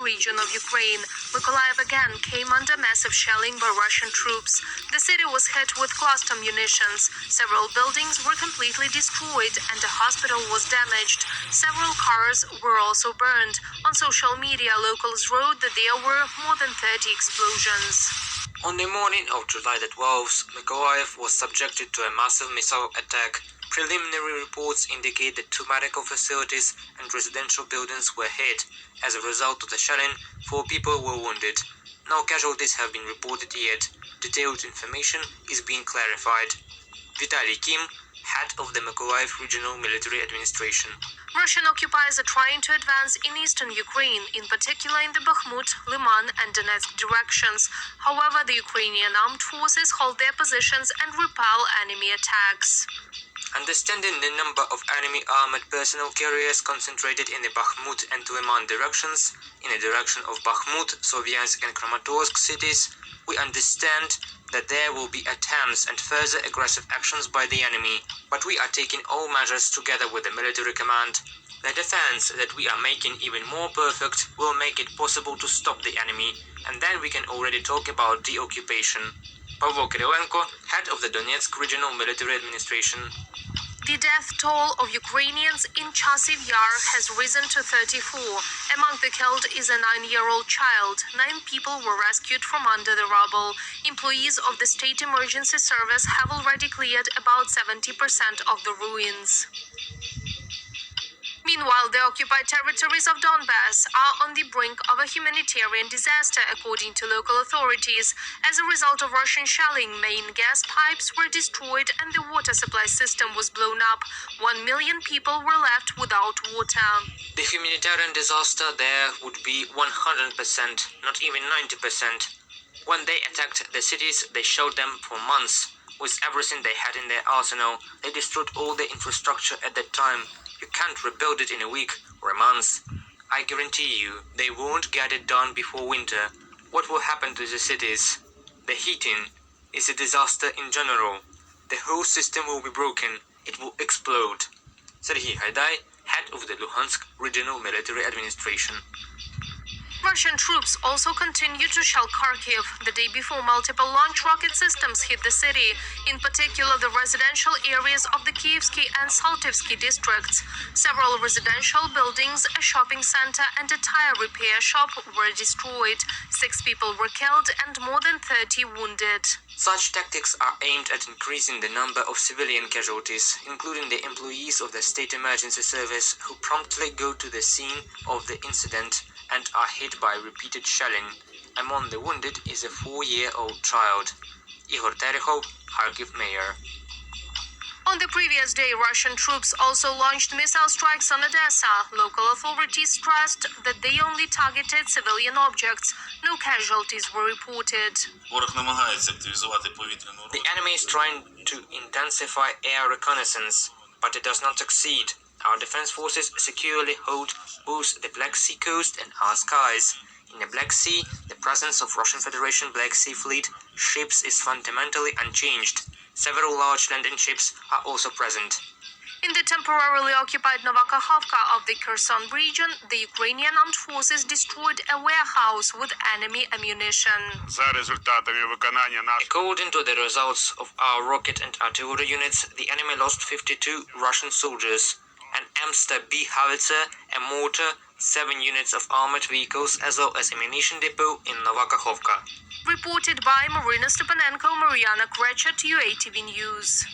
Region of Ukraine, Mykolaiv again came under massive shelling by Russian troops. The city was hit with cluster munitions. Several buildings were completely destroyed and a hospital was damaged. Several cars were also burned. On social media, locals wrote that there were more than 30 explosions. On the morning of July the 12th, Mykolaiv was subjected to a massive missile attack. Preliminary reports indicate that 2 medical facilities and residential buildings were hit. As a result of the shelling, 4 people were wounded. No casualties have been reported yet. Detailed information is being clarified. Vitaly Kim, head of the Mykolaiv Regional Military Administration. Russian occupiers are trying to advance in eastern Ukraine, in particular in the Bakhmut, Liman and Donetsk directions. However, the Ukrainian Armed Forces hold their positions and repel enemy attacks. Understanding the number of enemy armored personnel carriers concentrated in the Bakhmut and Liman directions, in the direction of Bakhmut, Sovyansk and Kramatorsk cities, we understand that there will be attempts and further aggressive actions by the enemy, but we are taking all measures together with the military command. The defense that we are making even more perfect will make it possible to stop the enemy, and then we can already talk about the occupation. Pavlo Kirilenko, head of the Donestk Regional Military Administration. The death toll of Ukrainians in Chasivyar has risen to 34. Among the killed is a 9-year-old child. 9 people were rescued from under the rubble. Employees of the State Emergency Service have already cleared about 70% of the ruins. Meanwhile, the occupied territories of Donbass are on the brink of a humanitarian disaster, according to local authorities. As a result of Russian shelling, main gas pipes were destroyed and the water supply system was blown up. 1 million people were left without water. The humanitarian disaster there would be 100%, not even 90%. When they attacked the cities, they shelled them for months. With everything they had in their arsenal, they destroyed all the infrastructure at that time. You can't rebuild it in a week or a month. I guarantee you, they won't get it done before winter. What will happen to the cities? The heating is a disaster in general. The whole system will be broken. It will explode. Serhiy Haidai, head of the Luhansk Regional Military Administration. Russian troops also continue to shell Kharkiv. The day before, multiple launch rocket systems hit the city, in particular the residential areas of the Kievsky and Saltivsky districts. Several residential buildings, a shopping center and a tire repair shop were destroyed. 6 people were killed and more than 30 wounded. Such tactics are aimed at increasing the number of civilian casualties, including the employees of the State Emergency Service who promptly go to the scene of the incident and are hit by repeated shelling. Among the wounded is a 4-year-old child. Igor Terehov, Kharkiv mayor. On the previous day, Russian troops also launched missile strikes on Odesa. Local authorities stressed that they only targeted civilian objects. No casualties were reported. The enemy is trying to intensify air reconnaissance, but it does not succeed. Our defense forces securely hold both the Black Sea coast and our skies. In the Black Sea, the presence of Russian Federation Black Sea Fleet ships is fundamentally unchanged. Several large landing ships are also present. In the temporarily occupied Nova Kakhovka of the Kherson Region, the Ukrainian Armed Forces destroyed a warehouse with enemy ammunition. According to the results of our rocket and artillery units, the enemy lost 52 Russian soldiers, an M-B howitzer, a mortar, 7 units of armored vehicles, as well as ammunition depot in Nova Kakhovka. Reported by Marina Stepanenko, Mariana Krechert, UATV News.